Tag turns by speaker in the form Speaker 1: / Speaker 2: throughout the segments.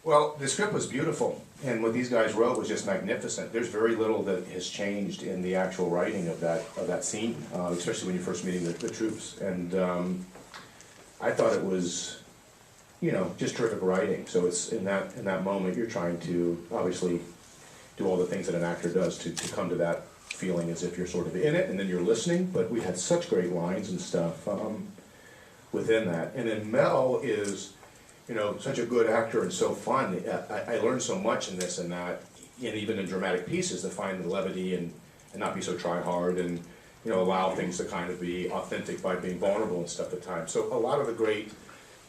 Speaker 1: Well, the script was beautiful, and what these guys wrote was just magnificent. There's very little that has changed in the actual writing of that scene, especially when you're first meeting the troops. And I thought it was, you know, just terrific writing. So it's in that moment you're trying to obviously do all the things that an actor does to come to that feeling as if you're sort of in it, and then you're listening. But we had such great lines and stuff within that. And then Mel is, you know, such a good actor and so fun. I learned so much in this and that, and even in dramatic pieces, to find the levity and not be so try hard, and, you know, allow things to kind of be authentic by being vulnerable and stuff at times. So a lot of the great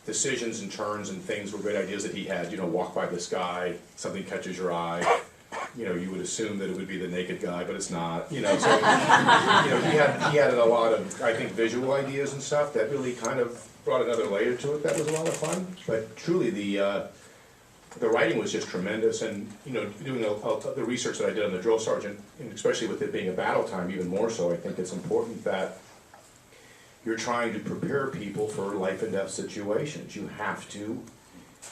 Speaker 1: decisions and turns and things were great ideas that he had. You know, walk by this guy, something catches your eye. You know, you would assume that it would be the naked guy, but it's not. You know, so you know, he had a lot of, I think, visual ideas and stuff that really kind of brought another layer to it. That was a lot of fun. But truly, the writing was just tremendous. And, you know, doing the research that I did on the drill sergeant, and especially with it being a battle time, even more so, I think it's important that you're trying to prepare people for life and death situations. You have to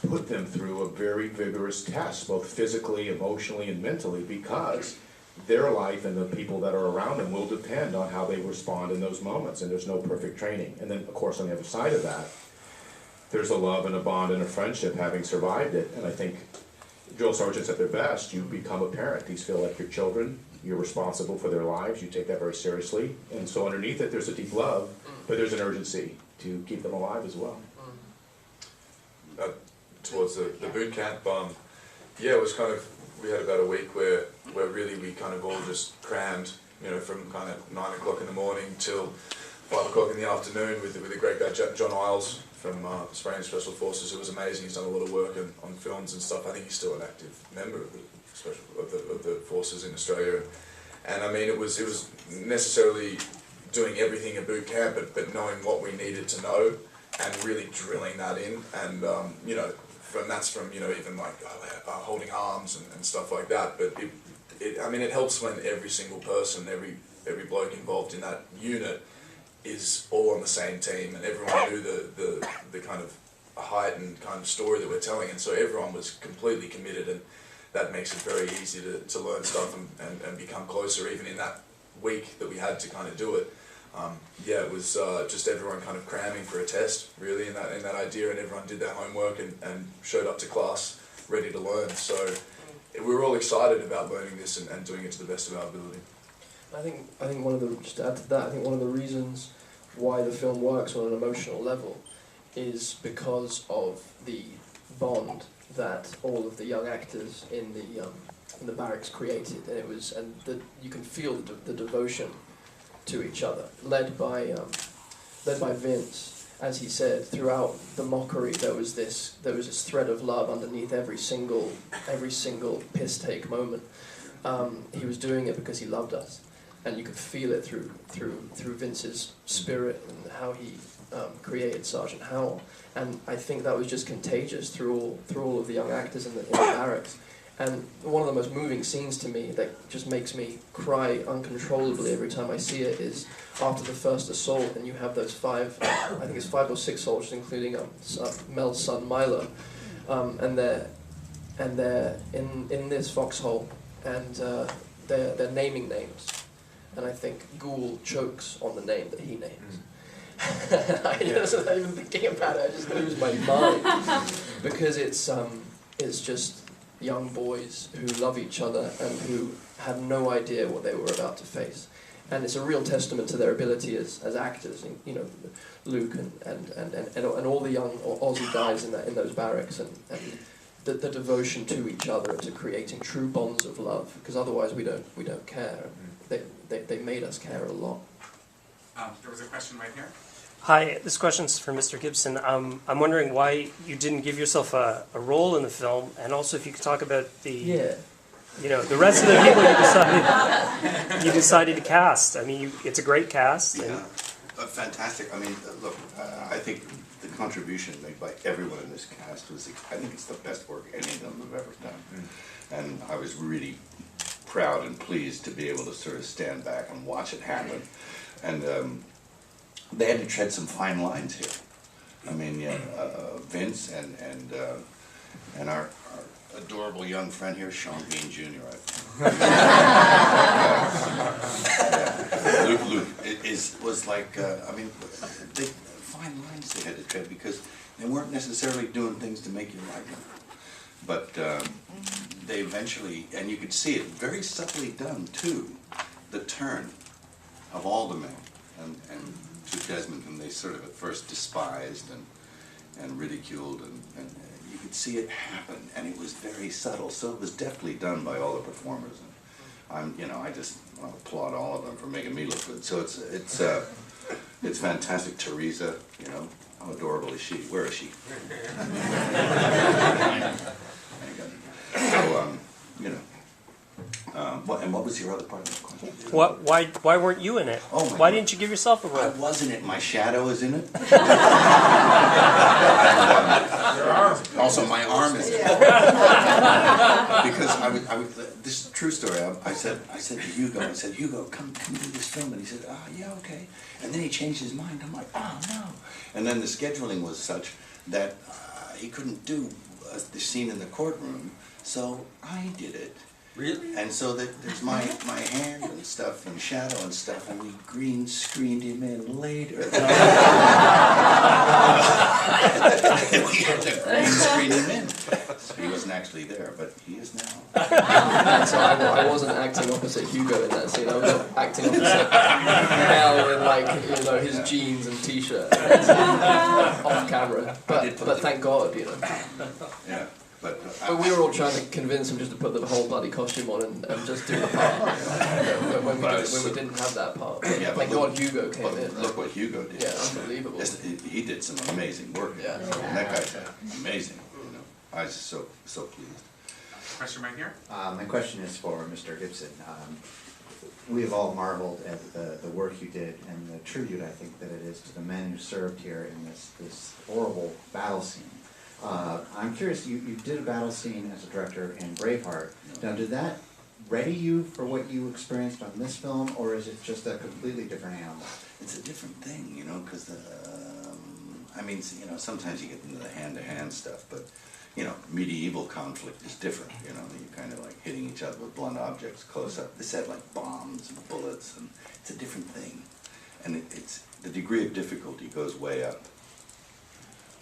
Speaker 1: put them through a very vigorous test, both physically, emotionally, and mentally, because their life and the people that are around them will depend on how they respond in those moments, and there's no perfect training. And then, of course, on the other side of that, there's a love and a bond and a friendship having survived it. And I think drill sergeants at their best, you become a parent. These feel like your children. You're responsible for their lives. You take that very seriously. And so underneath it, there's a deep love, but there's an urgency to keep them alive as well.
Speaker 2: Towards the boot camp, yeah, it was kind of, we had about a week where really we kind of all just crammed, you know, from kind of 9 o'clock in the morning till 5 o'clock in the afternoon with a great guy, John Isles from Australian Special Forces. It was amazing. He's done a lot of work on films and stuff. I think he's still an active member of the forces in Australia. And I mean, it was necessarily doing everything at boot camp, but knowing what we needed to know and really drilling that in. And you know, that's from, you know, even like holding arms and stuff like that. But I mean, it helps when every single person, every bloke involved in that unit is all on the same team, and everyone knew the kind of heightened kind of story that we're telling, and so everyone was completely committed, and that makes it very easy to learn stuff and become closer, even in that week that we had to kind of do it. Yeah, it was just everyone kind of cramming for a test, really, in that idea, and everyone did their homework and showed up to class ready to learn. So we were all excited about learning this and doing it to the best of our ability.
Speaker 3: I think one of the, just to add to that, I think one of the reasons why the film works on an emotional level is because of the bond that all of the young actors in the barracks created, and you can feel the devotion to each other, led by Vince. As he said, throughout the mockery, there was this thread of love underneath every single piss take moment. He was doing it because he loved us, and you could feel it through Vince's spirit and how he created Sergeant Howell. And I think that was just contagious through all of the young actors in the barracks. And one of the most moving scenes to me that just makes me cry uncontrollably every time I see it is after the first assault, and you have those I think it's 5 or 6 soldiers, including Mel's son Milo, and they're in this foxhole, and they're naming names, and I think Ghoul chokes on the name that he names. I wasn't even thinking about it. I just lose my mind because it's just young boys who love each other and who have no idea what they were about to face, and it's a real testament to their ability as actors. You know, Luke and all the young Aussie guys in those barracks, and the devotion to each other and to creating true bonds of love. Because otherwise we don't care. They made us care a lot.
Speaker 4: There was a question right here.
Speaker 5: Hi, this question's for Mr. Gibson. I'm wondering why you didn't give yourself a role in the film, and also if you could talk about the the rest of the people you decided to cast. I mean, it's a great cast.
Speaker 6: Yeah, fantastic. I mean, look, I think the contribution made by everyone in this cast was, I think it's the best work any of them have ever done. And I was really proud and pleased to be able to sort of stand back and watch it happen. And they had to tread some fine lines here. I mean, Vince and And our adorable young friend here, Sean Bean Jr. Luke was like, I mean, they fine lines they had to tread because they weren't necessarily doing things to make you like them. But they eventually, and you could see it very subtly done too, the turn of Alderman and to Desmond, whom they sort of at first despised and ridiculed, and you could see it happen, and it was very subtle. So it was deftly done by all the performers. And I just applaud all of them for making me look good. So it's fantastic. Teresa, how adorable is she? Where is she? So, what was your other part of the question?
Speaker 5: Why weren't you in it?
Speaker 6: Oh my
Speaker 5: Why
Speaker 6: God.
Speaker 5: didn't you give yourself a
Speaker 6: I
Speaker 5: role?
Speaker 6: was in it. My shadow is in it. Also, my arm is in it. Because this is a true story. I said to Hugo, come do this film, and he said, yeah, okay. And then he changed his mind. I'm like, oh no. And then the scheduling was such that he couldn't do the scene in the courtroom, so I did it.
Speaker 7: Really?
Speaker 6: And so there's my hand and stuff and shadow and stuff, and we green screened him in later. We had to green screen him in. So he wasn't actually there, but he is now.
Speaker 3: So I wasn't acting opposite Hugo in that scene. I was acting opposite Mel in his jeans and t-shirt off camera. But thank God,
Speaker 6: Yeah. But
Speaker 3: we were all trying to convince him just to put the whole bloody costume on and just do the part. When we didn't have that part.
Speaker 6: Yeah, but
Speaker 3: Thank God Hugo came in.
Speaker 6: Look what Hugo did.
Speaker 3: Yeah, unbelievable.
Speaker 6: He did some amazing work.
Speaker 3: Yeah.
Speaker 6: And that guy's amazing. I was so pleased.
Speaker 4: Question right here.
Speaker 8: My question is for Mr. Gibson. We have all marveled at the work you did and the tribute I think that it is to the men who served here in this horrible battle scene. I'm curious, you did a battle scene as a director in Braveheart. Now, did that ready you for what you experienced on this film, or is it just a completely different animal?
Speaker 6: It's a different thing, because sometimes you get into the hand-to-hand stuff, but, medieval conflict is different, you're kind of like hitting each other with blunt objects close up. This had like bombs and bullets, and it's a different thing. And it's the degree of difficulty goes way up,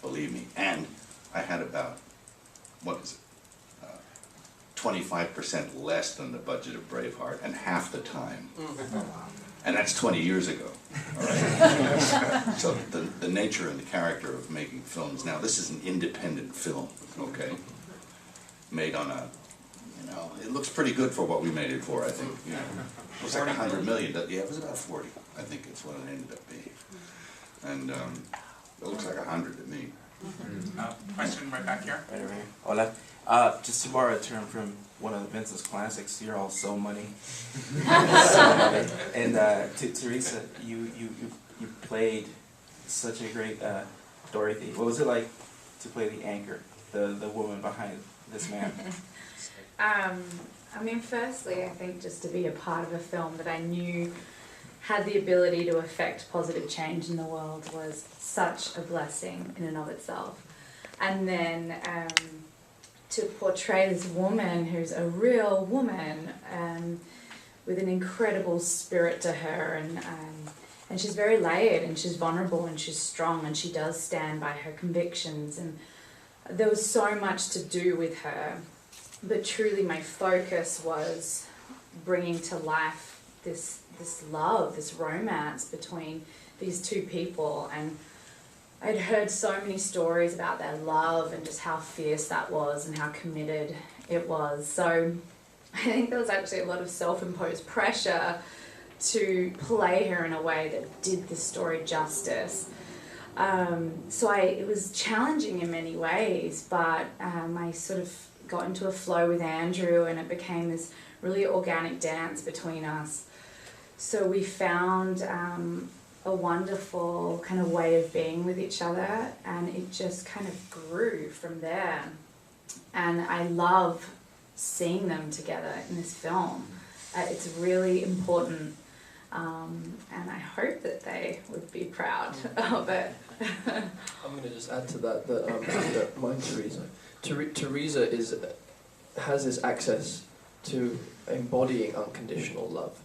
Speaker 6: believe me. And I had about, 25% less than the budget of Braveheart, and half the time. And that's 20 years ago. All right? So the nature and the character of making films, now this is an independent film, okay? Made on it looks pretty good for what we made it for, I think. It was like 100 million, yeah, it was about 40, I think it's what it ended up being. And it looks like 100 to me.
Speaker 4: Question right back here.
Speaker 7: Right over here. Hola. Just to borrow a term from one of Vince's classics, you're all so money. So money. And Teresa, you played such a great Dorothy. What was it like to play the anchor, the woman behind this man?
Speaker 9: Firstly, I think just to be a part of a film that I knew had the ability to affect positive change in the world was such a blessing in and of itself. And then to portray this woman who's a real woman with an incredible spirit to her, and she's very layered, and she's vulnerable, and she's strong, and she does stand by her convictions, and there was so much to do with her. But truly my focus was bringing to life this love, this romance between these two people. And I'd heard so many stories about their love and just how fierce that was and how committed it was. So I think there was actually a lot of self-imposed pressure to play her in a way that did the story justice. It was challenging in many ways, but I sort of got into a flow with Andrew, and it became this really organic dance between us. So we found a wonderful kind of way of being with each other, and it just kind of grew from there. And I love seeing them together in this film. It's really important, and I hope that they would be proud of it.
Speaker 3: I'm going to just add to that, that mind Teresa, Teresa has this access to embodying unconditional love,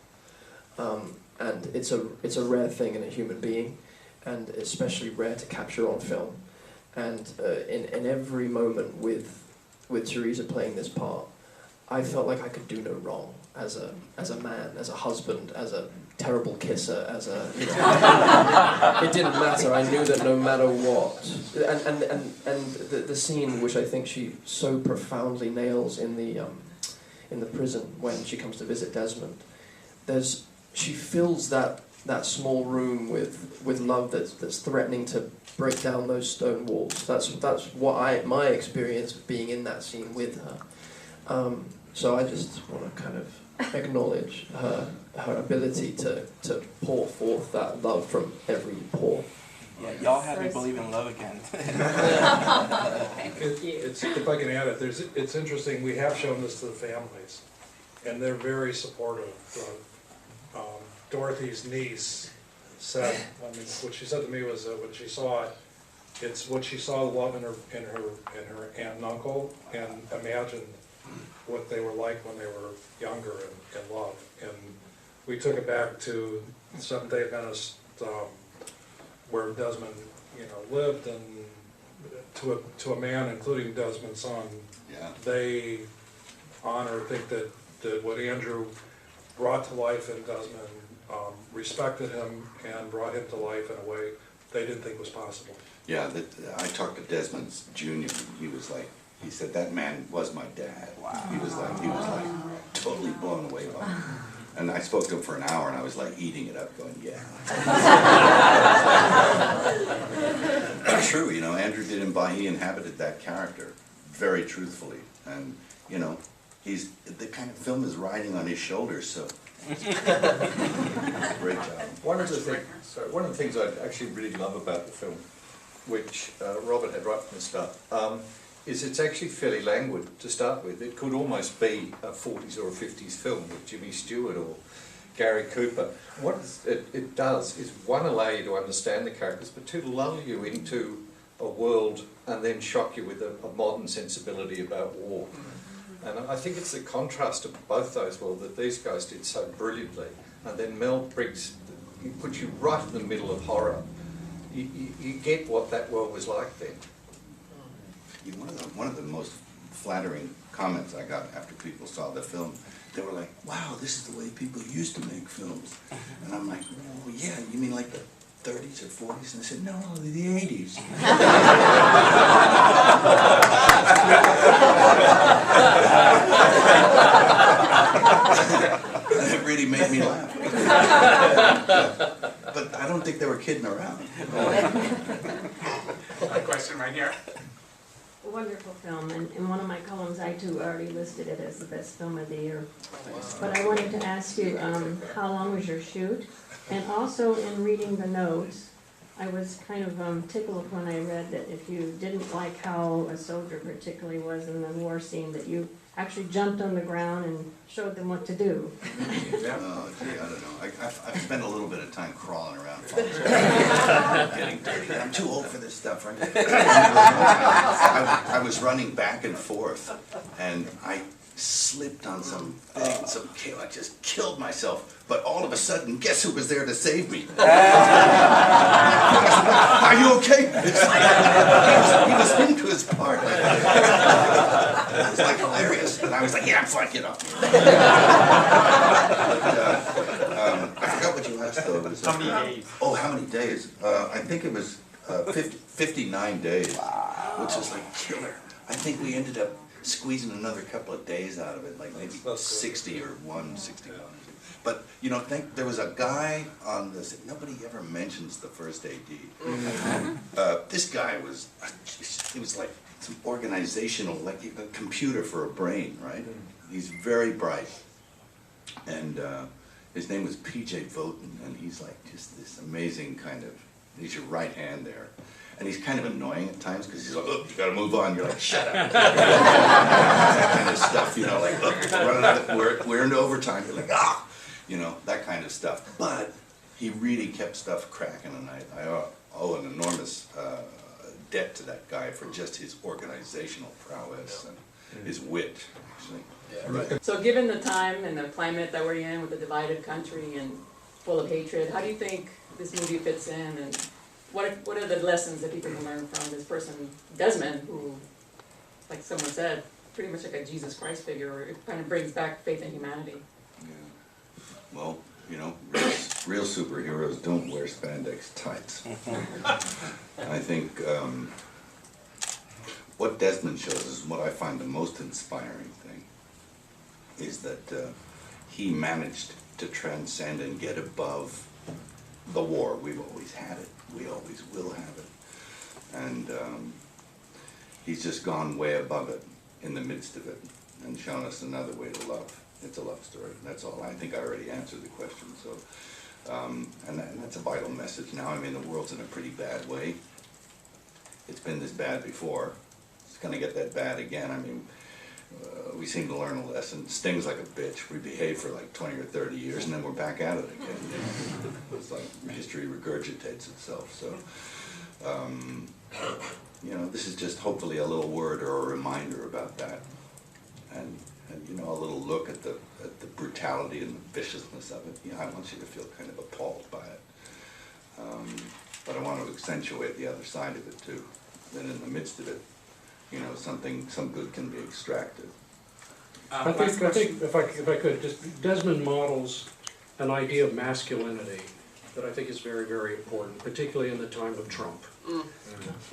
Speaker 3: and it's a rare thing in a human being, and especially rare to capture on film. And in every moment with Teresa playing this part, I felt like I could do no wrong as a man, as a husband, as a terrible kisser, as a it didn't matter. I knew that no matter what, and the scene which I think she so profoundly nails in the prison when she comes to visit Desmond, she fills that small room with love that's threatening to break down those stone walls. That's what my experience of being in that scene with her. So I just want to kind of acknowledge her ability to pour forth that love from every pore.
Speaker 7: Yeah, y'all have me believe in love again.
Speaker 10: If I can add it, it's interesting, we have shown this to the families, and they're very supportive. Dorothy's niece said, what she said to me was that when she saw it, it's what she saw the love in her aunt and uncle, and imagined what they were like when they were younger and in love. And we took it back to Seventh-day Adventist, where Desmond, lived, and to a man, including Desmond's son.
Speaker 6: Yeah.
Speaker 10: They think that what Andrew brought to life in Desmond, respected him and brought him to life in a way they didn't think was possible.
Speaker 6: Yeah, I talked to Desmond's junior. He said that man was my dad. Wow. He was like totally blown away by him. And I spoke to him for an hour, and I was like eating it up, going, yeah. It's true, Andrew did he inhabited that character very truthfully, and he's the kind of film is riding on his shoulders, so. Great job.
Speaker 11: One of the things I actually really love about the film, which Robert had right from the start, is it's actually fairly languid to start with. It could almost be a 40s or a 50s film with Jimmy Stewart or Gary Cooper. What it does is, one, allow you to understand the characters, but two, lull you into a world and then shock you with a modern sensibility about war. And I think it's the contrast of both those worlds that these guys did so brilliantly. And then Mel puts you right in the middle of horror. You get what that world was like then.
Speaker 6: One of the most flattering comments I got after people saw the film, they were like, wow, this is the way people used to make films. And I'm like, well, yeah, you mean like the 30s or 40s? And they said, no, the 80s. And it really made me laugh. But I don't think they were kidding around.
Speaker 4: A question right here.
Speaker 12: Wonderful film, and in one of my columns I too already listed it as the best film of the year. But I wanted to ask you, how long was your shoot? And also in reading the notes, I was kind of tickled when I read that if you didn't like how a soldier particularly was in the war scene, that you actually jumped on the ground and showed them what to do.
Speaker 6: Oh, gee, I don't know. I've spent a little bit of time crawling around, getting dirty. I'm too old for this stuff, right? I was running back and forth, and I slipped on some thing, I just killed myself. But all of a sudden, guess who was there to save me? Are you okay? He was into his part. It was like hilarious, and I was like, yeah, I'm fine, get off. I forgot what you asked though.
Speaker 5: How many days?
Speaker 6: Oh, how many days? I think it was 59 days, which was like killer. I think we ended up squeezing another couple of days out of it, like maybe 60 or 161. But there was a guy on this. Nobody ever mentions the first AD. This guy was like some organizational, like a computer for a brain, right? He's very bright, and his name was P.J. Vaughn, and he's like just this amazing kind of. He's your right hand there. And he's kind of annoying at times because he's like, "Look, you got to move on." You're like, "Shut up!" That kind of stuff, like, "Look, we're into overtime." You're like, "Ah," that kind of stuff. But he really kept stuff cracking, and I owe an enormous debt to that guy for just his organizational prowess and his wit, actually.
Speaker 3: Yeah.
Speaker 13: So given the time and the climate that we're in with a divided country and full of hatred, how do you think this movie fits in, and what are the lessons that people can learn from this person, Desmond, who, like someone said, pretty much like a Jesus Christ figure, or it kind of brings back faith in humanity?
Speaker 6: Yeah. Well, you know, real superheroes don't wear spandex tights. I think what Desmond shows is what I find the most inspiring thing, is that he managed to transcend and get above the war. We've always had it. We always will have it. And he's just gone way above it in the midst of it and shown us another way to love. It's a love story. That's all. I think I already answered the question. So, and that's a vital message now. I mean, the world's in a pretty bad way. It's been this bad before. It's going to get that bad again. I mean, we seem to learn a lesson. It stings like a bitch. We behave for like 20 or 30 years, and then we're back at it again. It's like history regurgitates itself. So, you know, this is just hopefully a little word or a reminder about that, and you know, a little look at the brutality and the viciousness of it. You know, I want you to feel kind of appalled by it, but I want to accentuate the other side of it too. That in the midst of it, you know, some good can be extracted.
Speaker 10: I think if I could, just Desmond models an idea of masculinity that I think is very, very important, particularly in the time of Trump.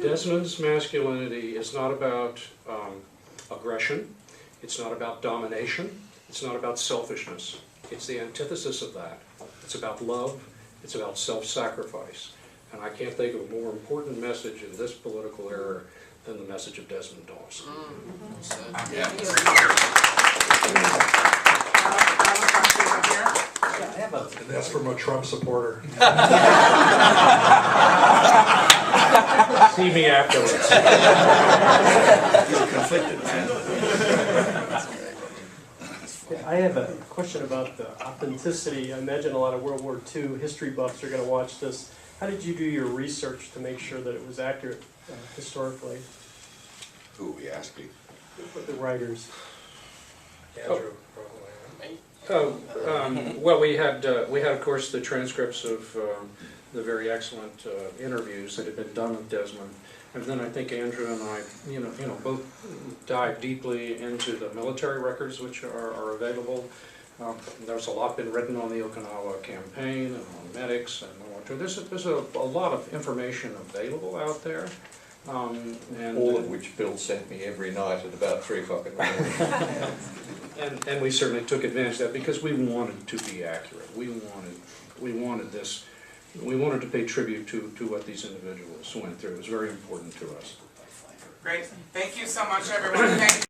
Speaker 10: Desmond's masculinity is not about aggression, it's not about domination, it's not about selfishness. It's the antithesis of that. It's about love, it's about self-sacrifice. And I can't think of a more important message in this political era than the message of Desmond Doss. That's from a Trump supporter. See me afterwards.
Speaker 6: He's conflicted, man.
Speaker 5: I have a question about the authenticity. I imagine a lot of World War II history buffs are going to watch this. How did you do your research to make sure that it was accurate historically?
Speaker 6: Who are we asking?
Speaker 5: The writers.
Speaker 10: Andrew, probably. Well, we had of course the transcripts of the very excellent interviews that had been done with Desmond, and then I think Andrew and I, you know, both dive deeply into the military records which are available. There's a lot been written on the Okinawa campaign and on medics and military. There's a lot of information available out there. And
Speaker 11: all of which Bill sent me every night at about 3 o'clock in the morning.
Speaker 10: and we certainly took advantage of that because we wanted to be accurate. We wanted this. We wanted to pay tribute to what these individuals went through. It was very important to us.
Speaker 4: Great. Thank you so much, everyone. Thank